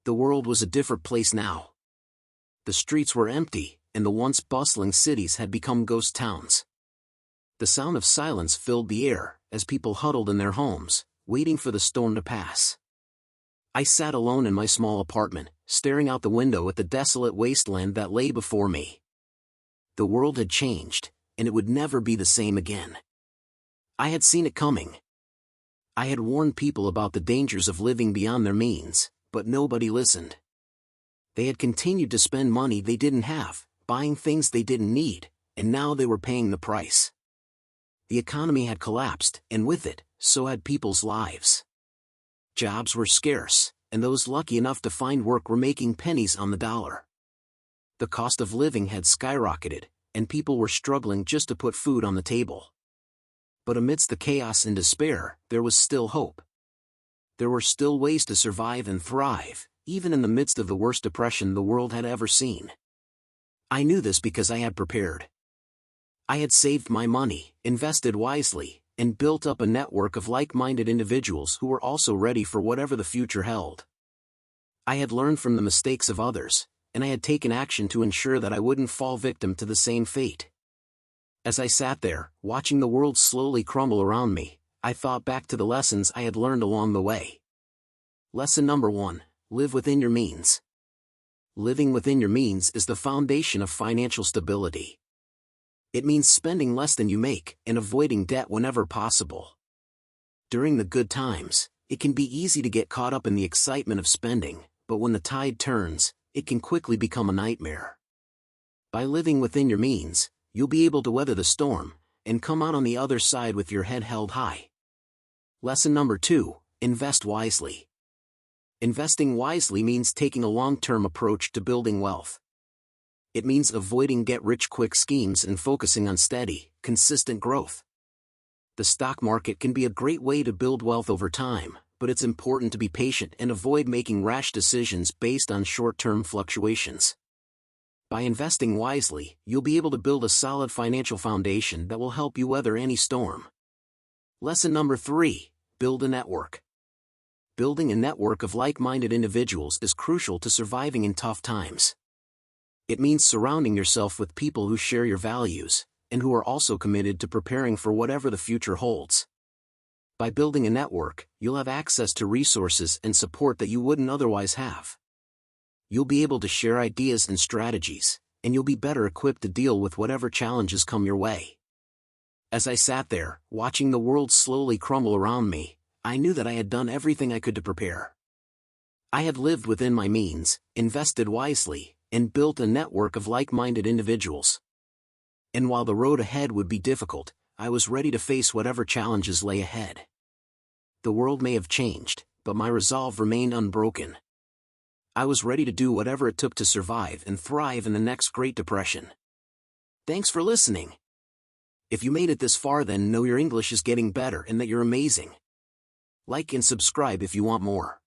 The world was a different place now. The streets were empty, and the once bustling cities had become ghost towns. The sound of silence filled the air, as people huddled in their homes, waiting for the storm to pass. I sat alone in my small apartment, staring out the window at the desolate wasteland that lay before me. The world had changed, and it would never be the same again. I had seen it coming. I had warned people about the dangers of living beyond their means, but nobody listened. They had continued to spend money they didn't have, buying things they didn't need, and now they were paying the price. The economy had collapsed, and with it, so had people's lives. Jobs were scarce, and those lucky enough to find work were making pennies on the dollar. The cost of living had skyrocketed, and people were struggling just to put food on the table. But amidst the chaos and despair, there was still hope. There were still ways to survive and thrive, even in the midst of the worst depression the world had ever seen. I knew this because I had prepared. I had saved my money, invested wisely, and built up a network of like-minded individuals who were also ready for whatever the future held. I had learned from the mistakes of others, and I had taken action to ensure that I wouldn't fall victim to the same fate. As I sat there, watching the world slowly crumble around me, I thought back to the lessons I had learned along the way. Lesson number 1: live within your means. Living within your means is the foundation of financial stability. It means spending less than you make and avoiding debt whenever possible. During the good times, it can be easy to get caught up in the excitement of spending, but when the tide turns, it can quickly become a nightmare. By living within your means, you'll be able to weather the storm and come out on the other side with your head held high. Lesson number 2: invest wisely. Investing wisely means taking a long-term approach to building wealth. It means avoiding get-rich-quick schemes and focusing on steady, consistent growth. The stock market can be a great way to build wealth over time, but it's important to be patient and avoid making rash decisions based on short-term fluctuations. By investing wisely, you'll be able to build a solid financial foundation that will help you weather any storm. Lesson number 3: build a network. Building a network of like-minded individuals is crucial to surviving in tough times. It means surrounding yourself with people who share your values, and who are also committed to preparing for whatever the future holds. By building a network, you'll have access to resources and support that you wouldn't otherwise have. You'll be able to share ideas and strategies, and you'll be better equipped to deal with whatever challenges come your way. As I sat there, watching the world slowly crumble around me, I knew that I had done everything I could to prepare. I had lived within my means, invested wisely, and built a network of like-minded individuals. And while the road ahead would be difficult, I was ready to face whatever challenges lay ahead. The world may have changed, but my resolve remained unbroken. I was ready to do whatever it took to survive and thrive in the next Great Depression. Thanks for listening. If you made it this far, then know your English is getting better and that you're amazing. Like and subscribe if you want more.